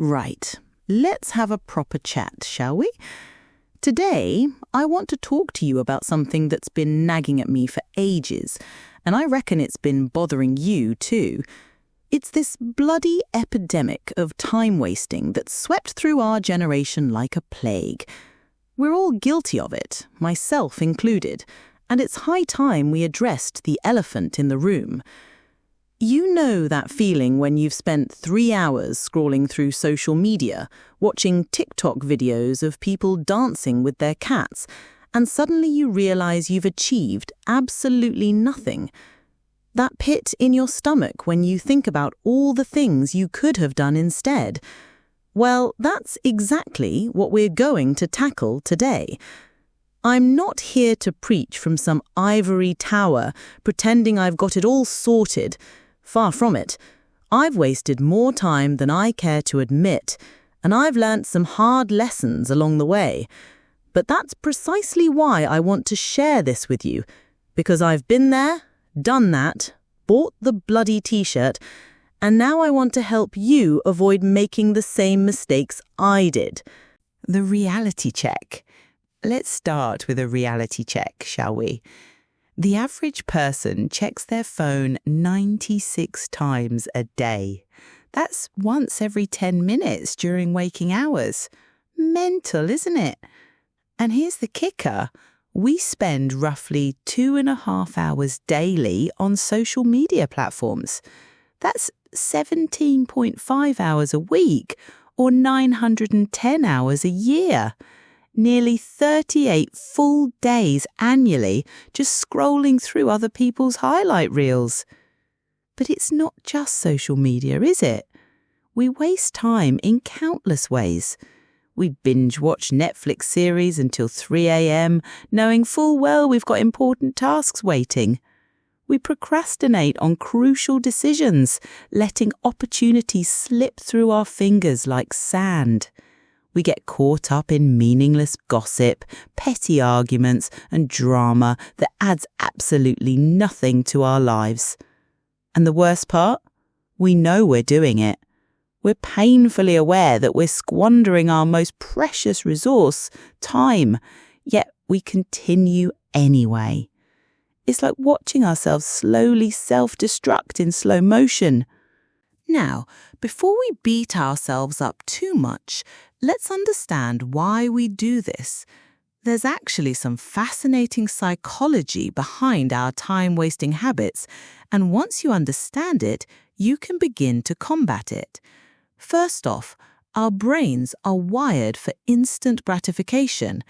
Right, let's have a proper chat, shall we? Today, I want to talk to you about something that's been nagging at me for ages, and I reckon it's been bothering you too. It's this bloody epidemic of time wasting that's swept through our generation like a plague. We're all guilty of it, myself included, and it's high time we addressed the elephant in the room. You know that feeling when you've spent 3 hours scrolling through social media, watching TikTok videos of people dancing with their cats, and suddenly you realize you've achieved absolutely nothing. That pit in your stomach when you think about all the things you could have done instead. Well, that's exactly what we're going to tackle today. I'm not here to preach from some ivory tower, pretending I've got it all sorted. Far from it. I've wasted more time than I care to admit, and I've learnt some hard lessons along the way. But that's precisely why I want to share this with you, because I've been there, done that, bought the bloody t-shirt, and now I want to help you avoid making the same mistakes I did. The reality check. Let's start with a reality check, shall we? The average person checks their phone 96 times a day. That's once every 10 minutes during waking hours. Mental, isn't it? And here's the kicker. We spend roughly 2.5 hours daily on social media platforms. That's 17.5 hours a week, or 910 hours a year. Nearly 38 full days annually just scrolling through other people's highlight reels. But it's not just social media, is it? We waste time in countless ways. We binge watch Netflix series until 3 a.m, knowing full well we've got important tasks waiting. We procrastinate on crucial decisions, letting opportunities slip through our fingers like sand. We get caught up in meaningless gossip, petty arguments, and drama that adds absolutely nothing to our lives. And the worst part? We know we're doing it. We're painfully aware that we're squandering our most precious resource, time, yet we continue anyway. It's like watching ourselves slowly self-destruct in slow motion. Now, before we beat ourselves up too much, let's understand why we do this. There's actually some fascinating psychology behind our time-wasting habits, and once you understand it, you can begin to combat it. First off, our brains are wired for instant gratification.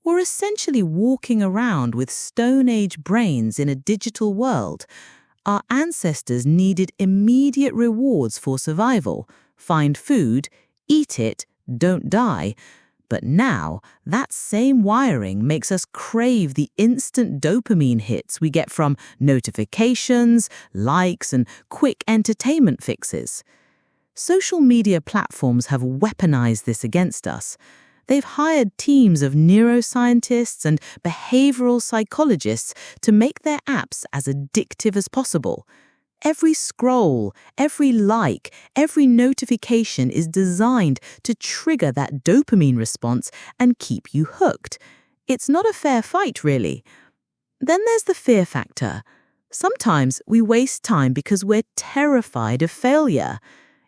We're essentially walking around with Stone Age brains in a digital world. Our ancestors needed immediate rewards for survival. Find food, eat it, don't die. But now, that same wiring makes us crave the instant dopamine hits we get from notifications, likes, and quick entertainment fixes. Social media platforms have weaponized this against us. They've hired teams of neuroscientists and behavioral psychologists to make their apps as addictive as possible. Every scroll, every like, every notification is designed to trigger that dopamine response and keep you hooked. It's not a fair fight, really. Then there's the fear factor. Sometimes we waste time because we're terrified of failure.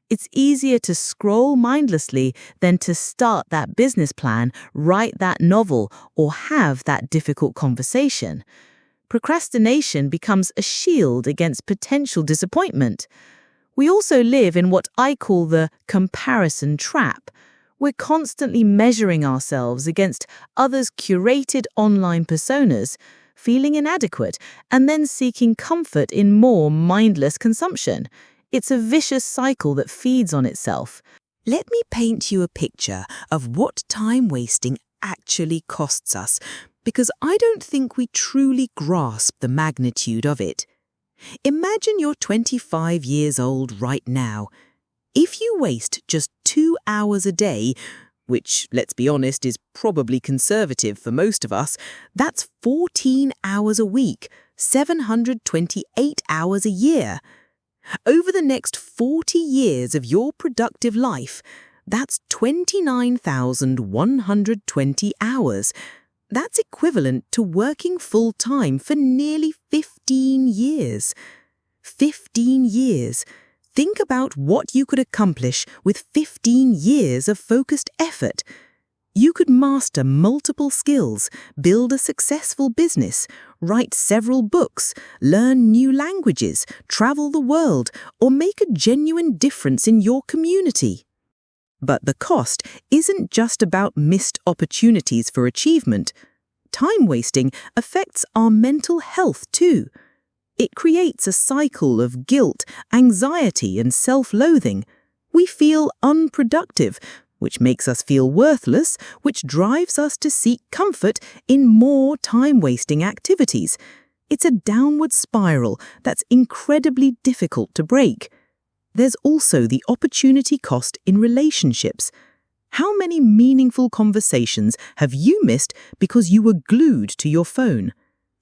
It's easier to scroll mindlessly than to start that business plan, write that novel, or have that difficult conversation. Procrastination becomes a shield against potential disappointment. We also live in what I call the comparison trap. We're constantly measuring ourselves against others' curated online personas, feeling inadequate, and then seeking comfort in more mindless consumption. It's a vicious cycle that feeds on itself. Let me paint you a picture of what time wasting actually costs us, because I don't think we truly grasp the magnitude of it. Imagine you're 25 years old right now. If you waste just 2 hours a day, which, let's be honest, is probably conservative for most of us, that's 14 hours a week, 728 hours a year. Over the next 40 years of your productive life, That's 29,120 hours. That's equivalent to working full-time for nearly 15 years. 15 years. Think about what you could accomplish with 15 years of focused effort. You could master multiple skills, build a successful business, write several books, learn new languages, travel the world, or make a genuine difference in your community. But the cost isn't just about missed opportunities for achievement. Time wasting affects our mental health too. It creates a cycle of guilt, anxiety, and self-loathing. We feel unproductive, which makes us feel worthless, which drives us to seek comfort in more time-wasting activities. It's a downward spiral that's incredibly difficult to break. There's also the opportunity cost in relationships. How many meaningful conversations have you missed because you were glued to your phone?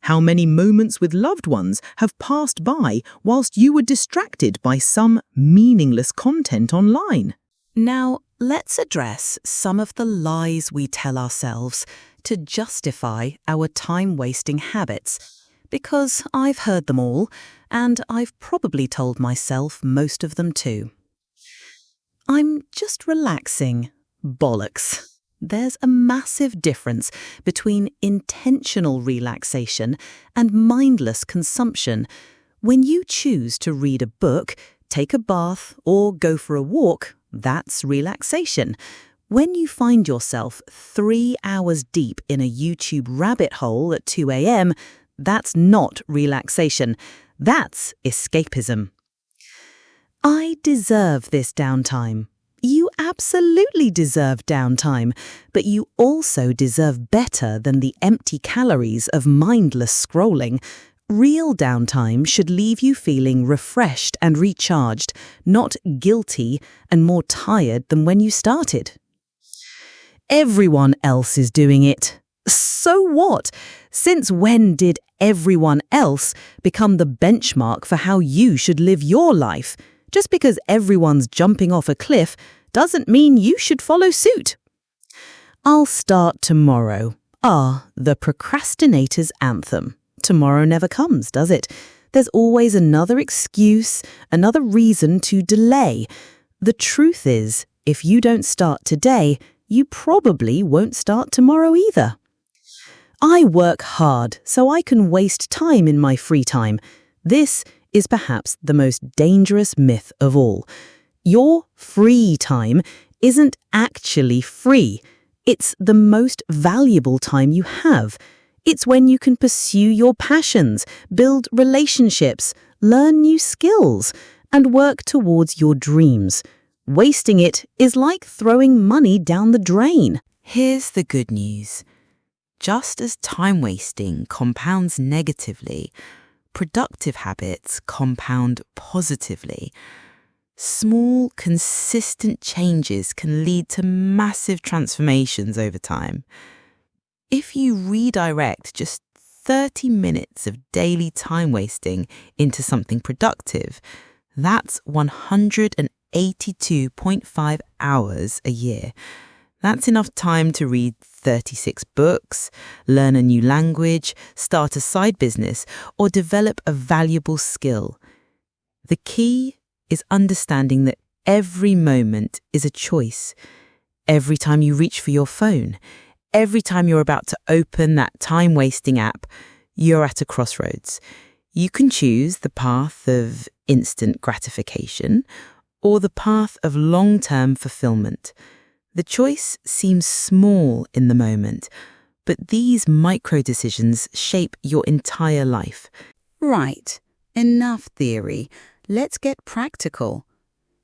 How many moments with loved ones have passed by whilst you were distracted by some meaningless content online? Now, let's address some of the lies we tell ourselves to justify our time-wasting habits, because I've heard them all, and I've probably told myself most of them too. I'm just relaxing. Bollocks. There's a massive difference between intentional relaxation and mindless consumption. When you choose to read a book, take a bath, or go for a walk, that's relaxation. When you find yourself 3 hours deep in a YouTube rabbit hole at 2 a.m., that's not relaxation. That's escapism. I deserve this downtime. You absolutely deserve downtime, but you also deserve better than the empty calories of mindless scrolling. Real downtime should leave you feeling refreshed and recharged, not guilty and more tired than when you started. Everyone else is doing it. So what? Since when did everyone else become the benchmark for how you should live your life? Just because everyone's jumping off a cliff doesn't mean you should follow suit. I'll start tomorrow. The procrastinator's anthem. Tomorrow never comes, does it? There's always another excuse, another reason to delay. The truth is, if you don't start today, you probably won't start tomorrow either. I work hard so I can waste time in my free time. This is perhaps the most dangerous myth of all. Your free time isn't actually free. It's the most valuable time you have. It's when you can pursue your passions, build relationships, learn new skills, and work towards your dreams. Wasting it is like throwing money down the drain. Here's the good news. Just as time wasting compounds negatively, productive habits compound positively. Small, consistent changes can lead to massive transformations over time. If you redirect just 30 minutes of daily time wasting into something productive, that's 182.5 hours a year. That's enough time to read 36 books, learn a new language, start a side business, or develop a valuable skill. The key is understanding that every moment is a choice. Every time you reach for your phone, every time you're about to open that time-wasting app, you're at a crossroads. You can choose the path of instant gratification or the path of long-term fulfillment. The choice seems small in the moment, but these micro-decisions shape your entire life. Right, enough theory. Let's get practical.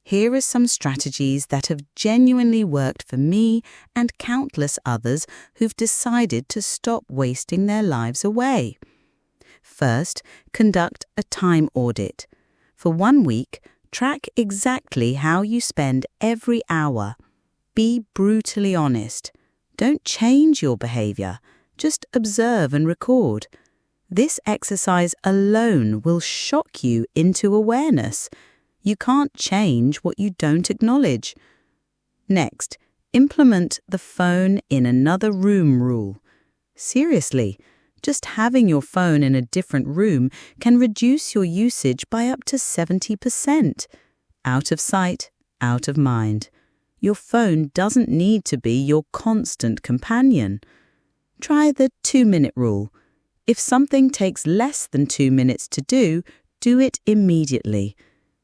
Here are some strategies that have genuinely worked for me and countless others who've decided to stop wasting their lives away. First, conduct a time audit. For 1 week, track exactly how you spend every hour. Be brutally honest. Don't change your behavior. Just observe and record. This exercise alone will shock you into awareness. You can't change what you don't acknowledge. Next, implement the phone in another room rule. Seriously, just having your phone in a different room can reduce your usage by up to 70%. Out of sight, out of mind. Your phone doesn't need to be your constant companion. Try the 2-minute rule. If something takes less than 2 minutes to do it immediately.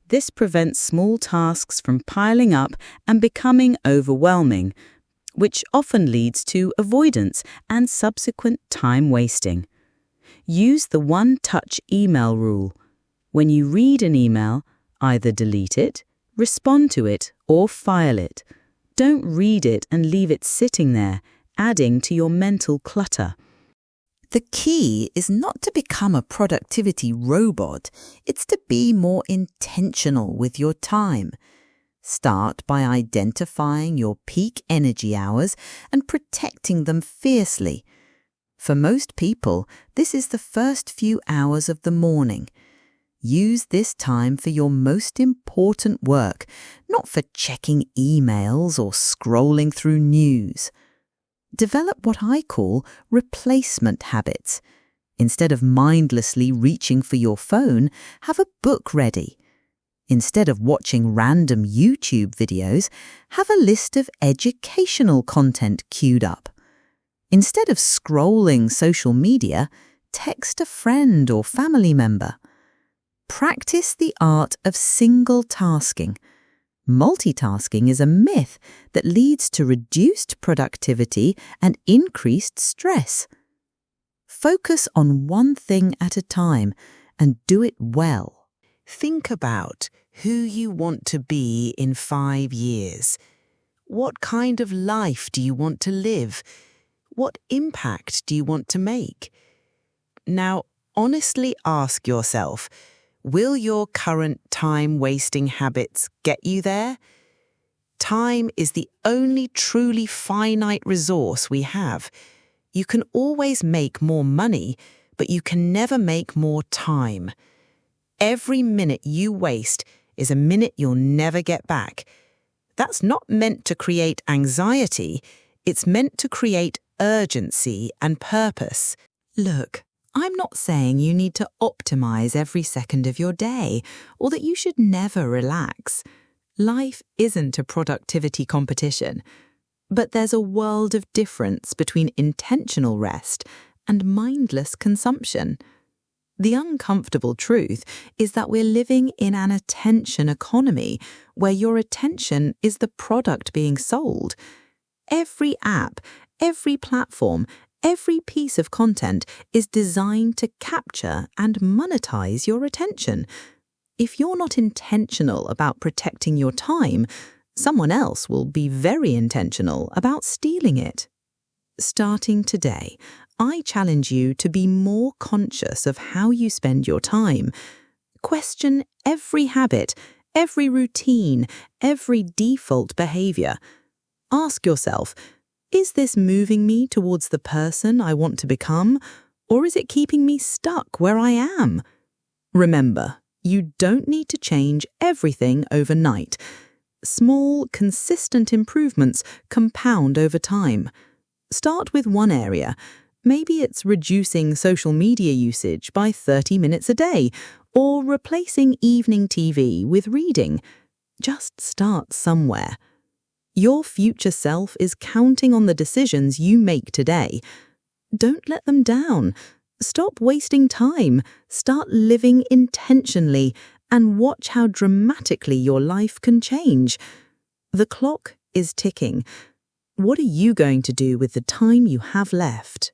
This prevents small tasks from piling up and becoming overwhelming, which often leads to avoidance and subsequent time wasting. Use the one-touch email rule. When you read an email, either delete it, respond to it, or file it. Don't read it and leave it sitting there, adding to your mental clutter. The key is not to become a productivity robot, it's to be more intentional with your time. Start by identifying your peak energy hours and protecting them fiercely. For most people, this is the first few hours of the morning. Use this time for your most important work, not for checking emails or scrolling through news. Develop what I call replacement habits. Instead of mindlessly reaching for your phone, have a book ready. Instead of watching random YouTube videos, have a list of educational content queued up. Instead of scrolling social media, text a friend or family member. Practice the art of single tasking. Multitasking is a myth that leads to reduced productivity and increased stress. Focus on one thing at a time and do it well. Think about who you want to be in 5 years. What kind of life do you want to live? What impact do you want to make? Now, honestly ask yourself, will your current time-wasting habits get you there? Time is the only truly finite resource we have. You can always make more money, but you can never make more time. Every minute you waste is a minute you'll never get back. That's not meant to create anxiety. It's meant to create urgency and purpose. Look, I'm not saying you need to optimize every second of your day or that you should never relax. Life isn't a productivity competition, but there's a world of difference between intentional rest and mindless consumption. The uncomfortable truth is that we're living in an attention economy where your attention is the product being sold. Every app, every platform, every piece of content is designed to capture and monetize your attention. If you're not intentional about protecting your time, someone else will be very intentional about stealing it. Starting today, I challenge you to be more conscious of how you spend your time. Question every habit, every routine, every default behavior. Ask yourself, is this moving me towards the person I want to become, or is it keeping me stuck where I am? Remember, you don't need to change everything overnight. Small, consistent improvements compound over time. Start with one area. Maybe it's reducing social media usage by 30 minutes a day, or replacing evening TV with reading. Just start somewhere. Your future self is counting on the decisions you make today. Don't let them down. Stop wasting time. Start living intentionally and watch how dramatically your life can change. The clock is ticking. What are you going to do with the time you have left?